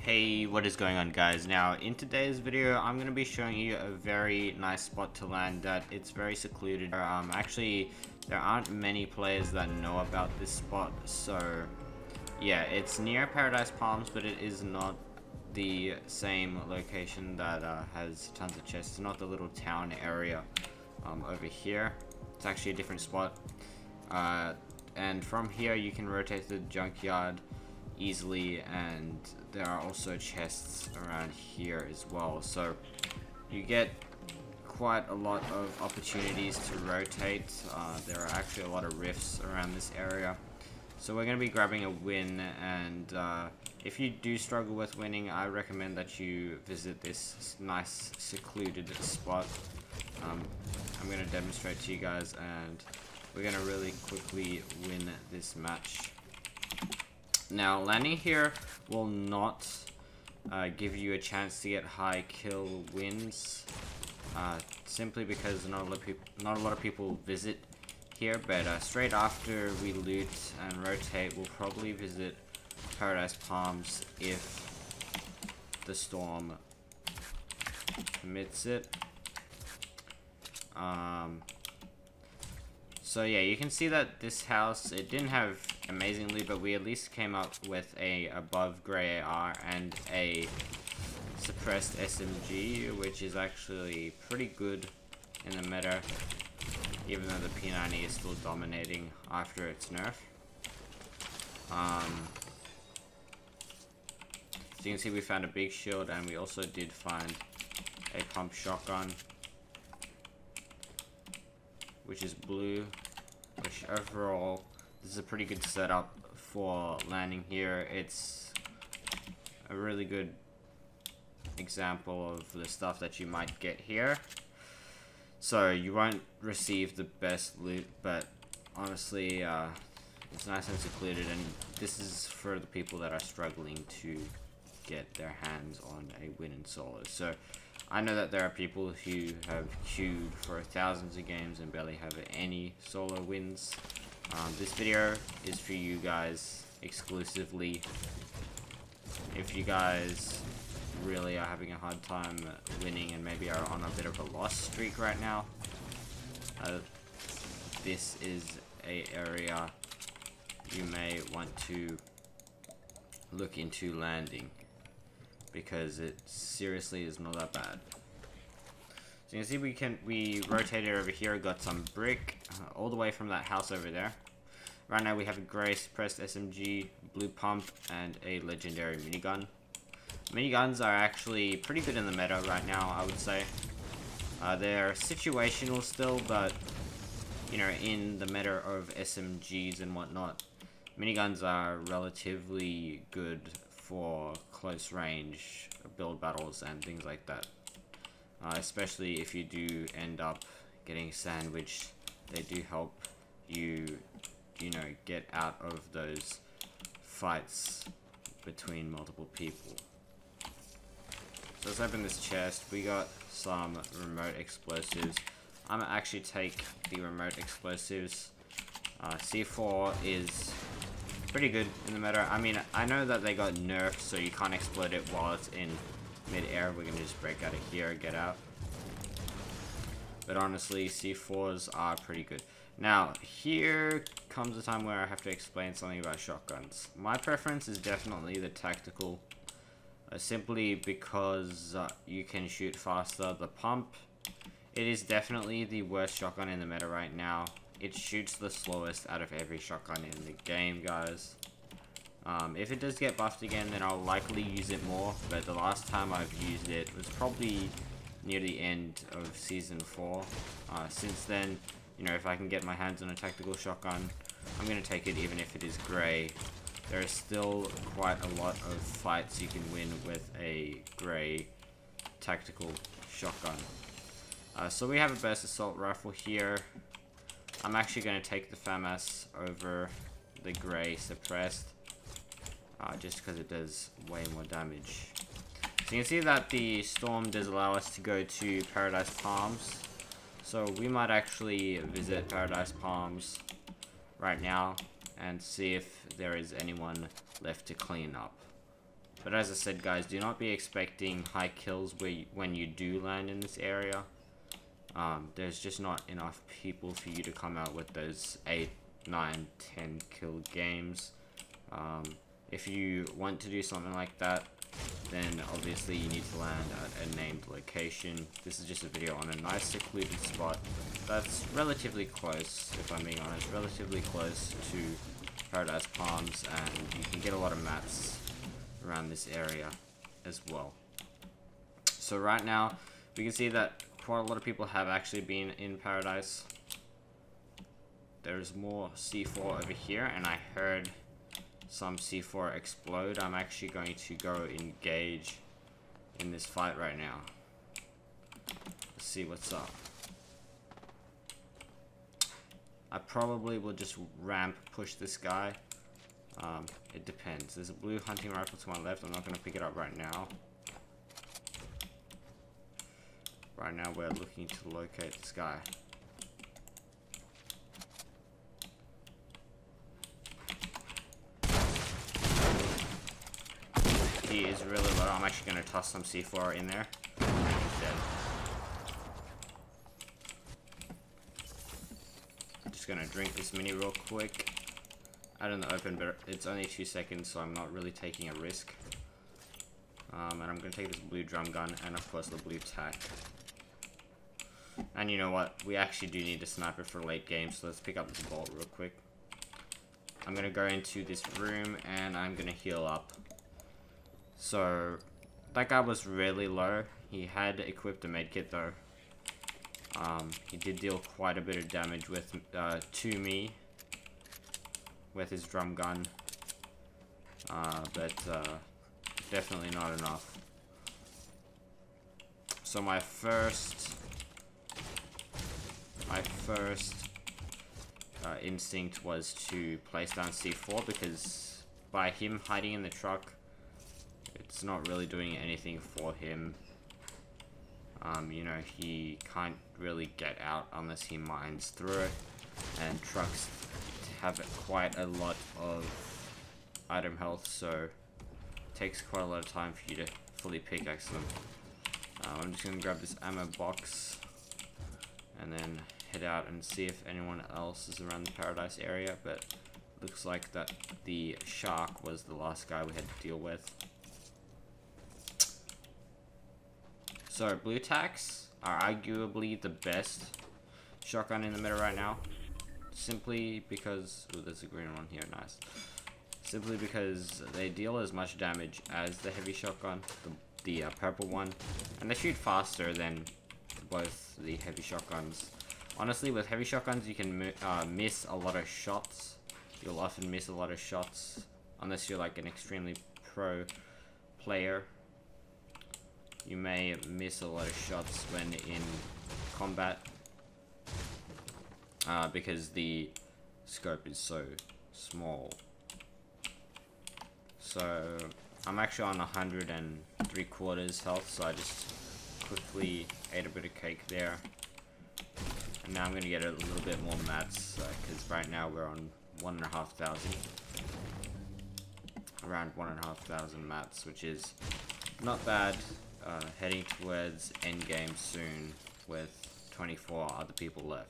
Hey, what is going on, guys? Now in today's video I'm going to be showing you a very nice spot to land that it's very secluded. Actually there aren't many players that know about this spot, so yeah, it's near Paradise Palms, but it is not the same location that has tons of chests. It's not the little town area over here. It's actually a different spot, and from here you can rotate the junkyard easily, and there are also chests around here as well, so you get quite a lot of opportunities to rotate. There are actually a lot of rifts around this area, so we're going to be grabbing a win, and if you do struggle with winning, I recommend that you visit this nice secluded spot. I'm going to demonstrate to you guys, and we're going to really quickly win this match. Now, landing here will not give you a chance to get high kill wins, simply because not a lot of people visit here. But straight after we loot and rotate, we'll probably visit Paradise Palms if the storm permits it. So yeah, you can see that this house, it didn't have amazing loot, but we at least came up with a above grey AR and a suppressed SMG, which is actually pretty good in the meta, even though the P90 is still dominating after its nerf. So you can see we found a big shield, and we also did find a pump shotgun, which is blue, which overall, this is a pretty good setup for landing here. It's a really good example of the stuff that you might get here. So you won't receive the best loot, but honestly, it's nice and secluded, and this is for the people that are struggling to get their hands on a win in solo. So I know that there are people who have queued for thousands of games and barely have any solo wins. This video is for you guys exclusively. If you guys really are having a hard time winning and maybe are on a bit of a loss streak right now, this is an area you may want to look into landing, because it seriously is not that bad. So you can see we rotated over here, got some brick all the way from that house over there. Right now we have a grey suppressed SMG, blue pump, and a legendary minigun. Miniguns are actually pretty good in the meta right now, I would say. They're situational still, but you know, in the meta of SMGs and whatnot, miniguns are relatively good for close range build battles and things like that. Especially if you do end up getting sandwiched, they do help you, you know, get out of those fights between multiple people. So let's open this chest. We got some remote explosives. I'm gonna actually take the remote explosives. C4 is pretty good in the meta. I mean, I know that they got nerfed, so you can't explode it while it's in mid-air. We're gonna just break out of here, get out. But honestly, C4s are pretty good. Now, here comes a time where I have to explain something about shotguns. My preference is definitely the tactical, simply because you can shoot faster. The pump, it is definitely the worst shotgun in the meta right now. It shoots the slowest out of every shotgun in the game, guys. If it does get buffed again, then I'll likely use it more, but the last time I've used it was probably near the end of Season 4. Since then, you know, if I can get my hands on a tactical shotgun, I'm going to take it even if it is grey. There is still quite a lot of fights you can win with a grey tactical shotgun. So we have a burst assault rifle here. I'm actually going to take the FAMAS over the grey suppressed, just because it does way more damage. So you can see that the storm does allow us to go to Paradise Palms. So we might actually visit Paradise Palms right now and see if there is anyone left to clean up. But as I said, guys, do not be expecting high kills when you do land in this area. There's just not enough people for you to come out with those 8, 9, 10 kill games. If you want to do something like that, then obviously you need to land at a named location. This is just a video on a nice secluded spot that's relatively close, if I'm being honest, relatively close to Paradise Palms, and you can get a lot of mats around this area as well. So right now we can see that quite a lot of people have actually been in Paradise. There's more C4 over here, and I heard some C4 explode. I'm actually going to go engage in this fight right now. Let's see what's up. I probably will just ramp push this guy. It depends. There's a blue hunting rifle to my left. I'm not going to pick it up right now. Right now we're looking to locate this guy. He is really low. I'm actually going to toss some C4 in there. He's dead. I'm just going to drink this mini real quick. Out in the open, but it's only 2 seconds, so I'm not really taking a risk. And I'm going to take this blue drum gun and of course the blue tack. And you know what? We actually do need a sniper for late game, so let's pick up this bolt real quick. I'm going to go into this room and I'm going to heal up. So, that guy was really low. He had equipped a medkit though. He did deal quite a bit of damage with to me with his drum gun, but definitely not enough. So my first instinct was to place down C4, because by him hiding in the truck, it's not really doing anything for him. You know, he can't really get out unless he mines through it, and trucks have quite a lot of item health, so it takes quite a lot of time for you to fully pickaxe them. I'm just going to grab this ammo box and then head out and see if anyone else is around the Paradise area, but looks like that the shark was the last guy we had to deal with. So blue tacks are arguably the best shotgun in the meta right now. Simply because, oh, there's a green one here, nice. Simply because they deal as much damage as the heavy shotgun, the purple one, and they shoot faster than both the heavy shotguns. Honestly, with heavy shotguns, you can miss a lot of shots. You'll often miss a lot of shots, unless you're like an extremely pro player. You may miss a lot of shots when in combat. Because the scope is so small. So I'm actually on 103/4 health, so I just quickly ate a bit of cake there. And now I'm gonna get a little bit more mats, because right now we're on 1,500. Around 1,500 mats, which is not bad. Heading towards endgame soon with 24 other people left.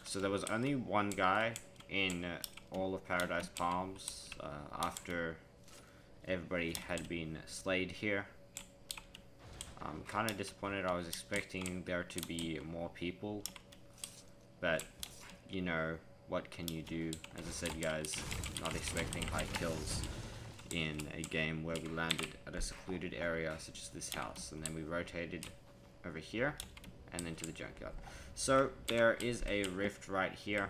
So there was only one guy in all of Paradise Palms after everybody had been slayed here. I'm kind of disappointed. I was expecting there to be more people, but you know, what can you do? As I said, guys, not expecting high kills in a game where we landed at a secluded area such as this house, and then we rotated over here and then to the junkyard. So there is a rift right here.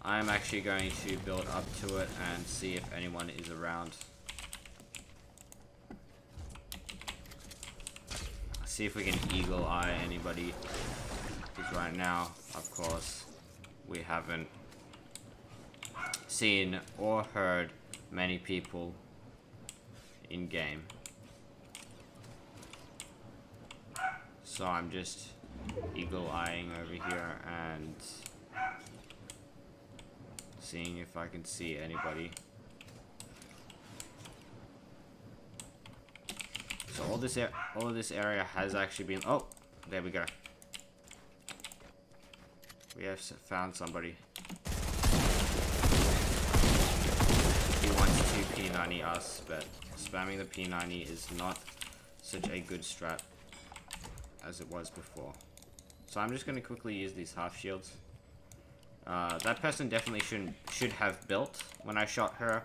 I'm actually going to build up to it and see if anyone is around. See if we can eagle eye anybody, because right now, of course, we haven't seen or heard many people in game. So I'm just eagle eyeing over here and seeing if I can see anybody. So all of this area has actually been. Oh, there we go. We have found somebody. He wants to P90 us, but spamming the P90 is not such a good strat as it was before. So I'm just going to quickly use these half shields. That person definitely should have built when I shot her.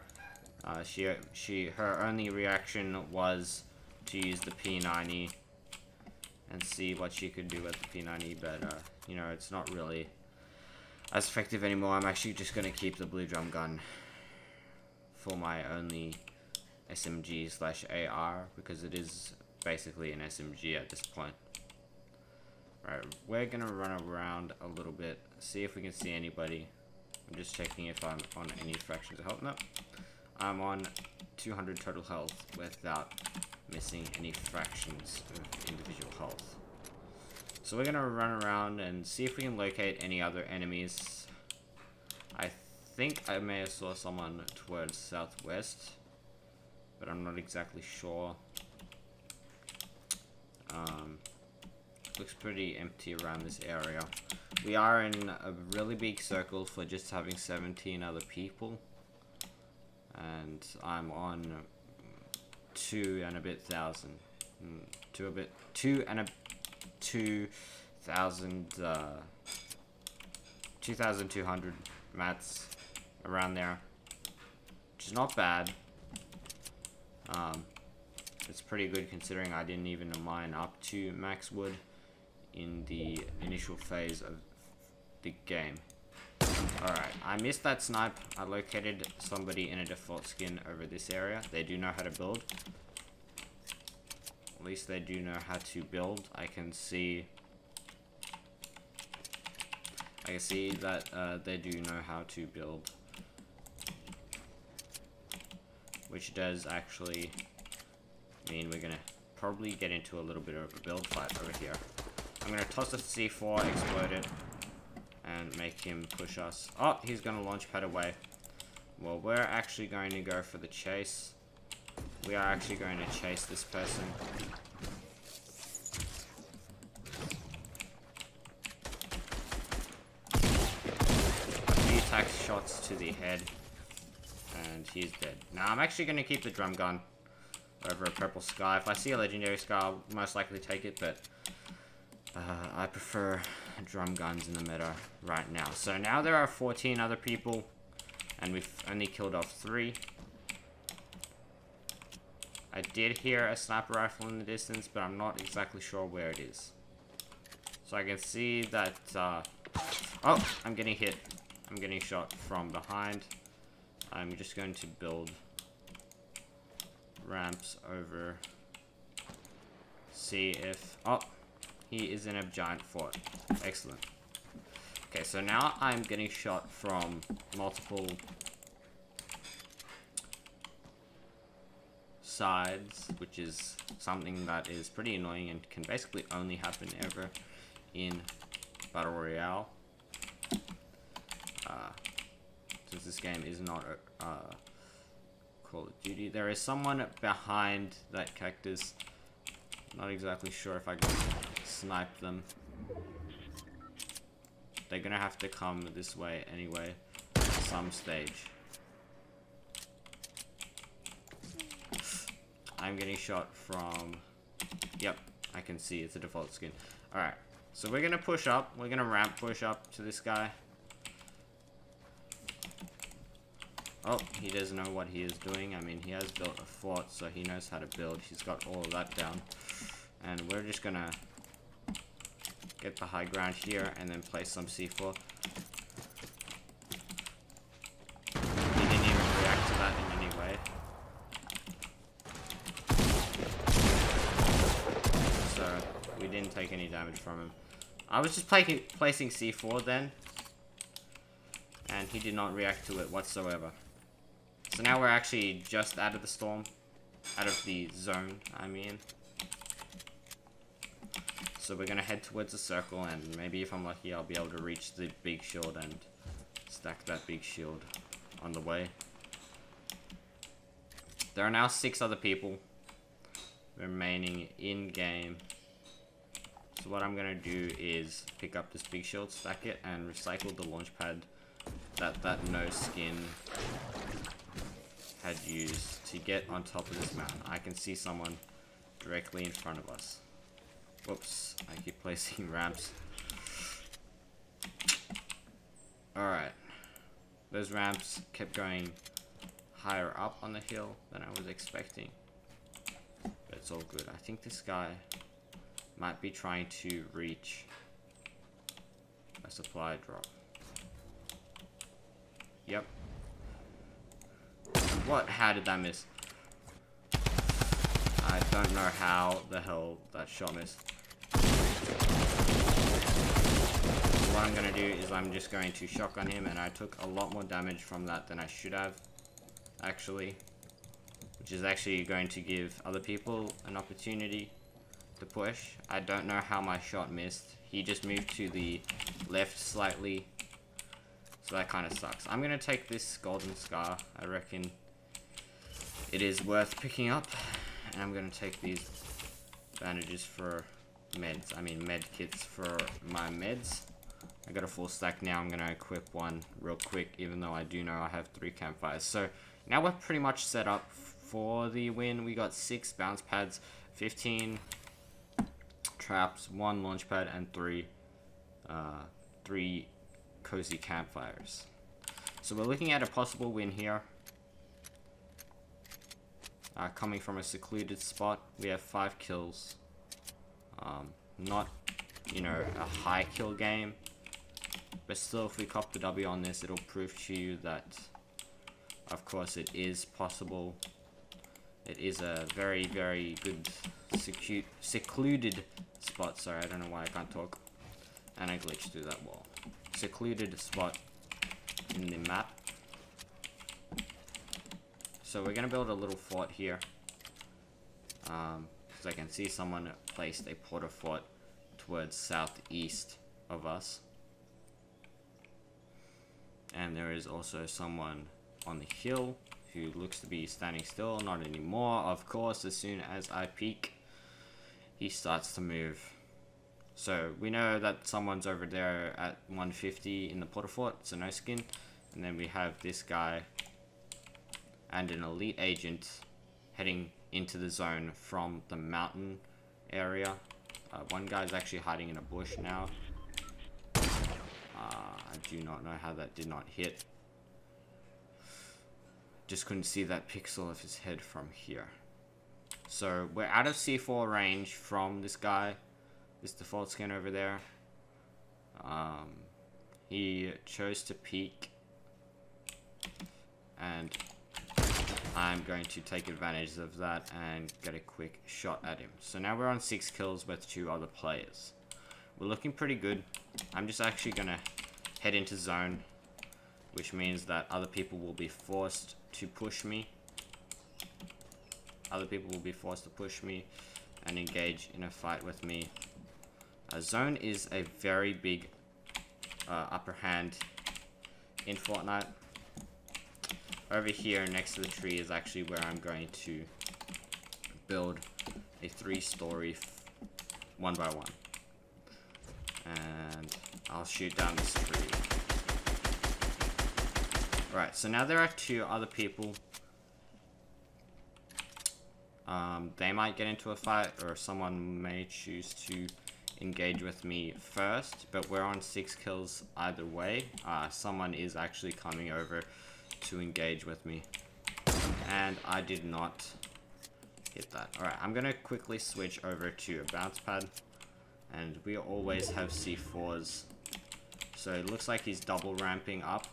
Her only reaction was to use the P90 and see what she could do with the P90, but you know, it's not really as effective anymore. I'm actually just going to keep the blue drum gun for my only SMG/AR because it is basically an SMG at this point. Right, we're going to run around a little bit, see if we can see anybody. I'm just checking if I'm on any fractions of health. No, I'm on 200 total health without missing any fractions of individual health. So we're going to run around and see if we can locate any other enemies. I think I may have saw someone towards southwest, but I'm not exactly sure. Looks pretty empty around this area. We are in a really big circle for just having 17 other people, and I'm on 2,200 mats around there, which is not bad. It's pretty good considering I didn't even mine up to max wood in the initial phase of the game. Alright, I missed that snipe. I located somebody in a default skin over this area. They do know how to build. At least they do know how to build. I can see that they do know how to build, which does actually mean we're gonna probably get into a little bit of a build fight over here. I'm gonna toss a C4, explode it, and make him push us. Oh, he's gonna launch pad away. Well, we're actually going to go for the chase. We are actually going to chase this person. A few attack shots to the head, and he's dead. Now, I'm actually going to keep the drum gun over a purple sky. If I see a legendary sky, I'll most likely take it, but I prefer drum guns in the meta right now. So now there are 14 other people, and we've only killed off 3. I did hear a sniper rifle in the distance, but I'm not exactly sure where it is. So I can see that, oh, I'm getting hit. I'm getting shot from behind. I'm just going to build ramps over. See if, oh, he is in a giant fort. Excellent. Okay, so now I'm getting shot from multiple sides, which is something that is pretty annoying and can basically only happen ever in Battle Royale. Since this game is not Call of Duty. There is someone behind that cactus. Not exactly sure if I can snipe them. They're gonna have to come this way anyway at some stage. I'm getting shot from... Yep, I can see it's a default skin. Alright, so we're gonna push up. We're gonna ramp push up to this guy. Oh, he doesn't know what he is doing. I mean, he has built a fort, so he knows how to build. He's got all of that down. And we're just gonna get the high ground here and then place some C4. He didn't even react to that in any way. So, we didn't take any damage from him. I was just placing C4 then, and he did not react to it whatsoever. So now we're actually just out of the storm. Out of the zone, I mean. So we're gonna head towards the circle, and maybe if I'm lucky, I'll be able to reach the big shield and stack that big shield on the way. There are now 6 other people. remaining in game. So what I'm gonna do is pick up this big shield, stack it, and recycle the launch pad that no skin had used to get on top of this mountain. I can see someone directly in front of us. Whoops, I keep placing ramps. Alright. Those ramps kept going higher up on the hill than I was expecting. But it's all good. I think this guy might be trying to reach a supply drop. Yep. What? How did that miss? I don't know how the hell that shot missed. What I'm gonna do is I'm just going to shotgun him, and I took a lot more damage from that than I should have, actually. Which is actually going to give other people an opportunity to push. I don't know how my shot missed. He just moved to the left slightly. So that kind of sucks. I'm gonna take this golden scar. I reckon it is worth picking up. And I'm gonna take these bandages for meds. I mean med kits for my meds. I got a full stack now. I'm gonna equip one real quick, even though I do know I have 3 campfires. So now we're pretty much set up for the win. We got 6 bounce pads, 15 traps, 1 launch pad, and 3 cozy campfires. So we're looking at a possible win here. Coming from a secluded spot, we have 5 kills. Not, you know, a high kill game, but still, if we cop the W on this, it'll prove to you that, of course, it is possible. It is a very, very good secluded spot. Sorry, I don't know why I can't talk. And I glitched through that wall. Secluded spot in the map. So we're gonna build a little fort here. Because I can see someone placed a porter fort towards southeast of us. And there is also someone on the hill who looks to be standing still. Not anymore, of course. As soon as I peek, he starts to move. So we know that someone's over there at 150 in the porter fort. It's a no skin. And then we have this guy and an elite agent heading into the zone from the mountain area. One guy's actually hiding in a bush now. I do not know how that did not hit. Just couldn't see that pixel of his head from here. So we're out of C4 range from this guy, this default skin over there. He chose to peek, and I'm going to take advantage of that and get a quick shot at him. So now we're on 6 kills with 2 other players. We're looking pretty good. I'm just actually gonna head into zone, which means that other people will be forced to push me. Other people will be forced to push me and engage in a fight with me. Zone is a very big upper hand in Fortnite. Over here next to the tree is actually where I'm going to build a 3-story 1x1. And I'll shoot down this tree. Right, so now there are 2 other people. They might get into a fight, or someone may choose to engage with me first, but we're on 6 kills either way. Someone is actually coming over to engage with me, and I did not hit that. Alright, I'm gonna quickly switch over to a bounce pad, and we always have C4s, so it looks like he's double ramping up.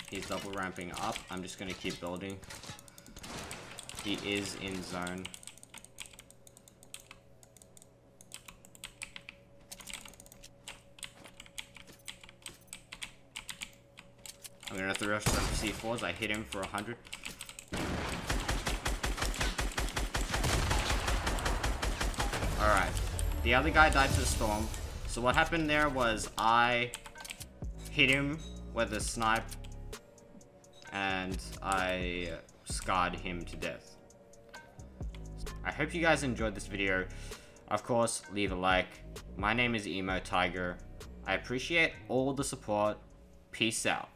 He's double ramping up. I'm just gonna keep building. He is in zone. I'm gonna throw some C4s. I hit him for 100. Alright. The other guy died to the storm. So what happened there was I hit him with a snipe and I scarred him to death. hope you guys enjoyed this video. Of course, leave a like. My name is Emo Tiger. I appreciate all the support. Peace out.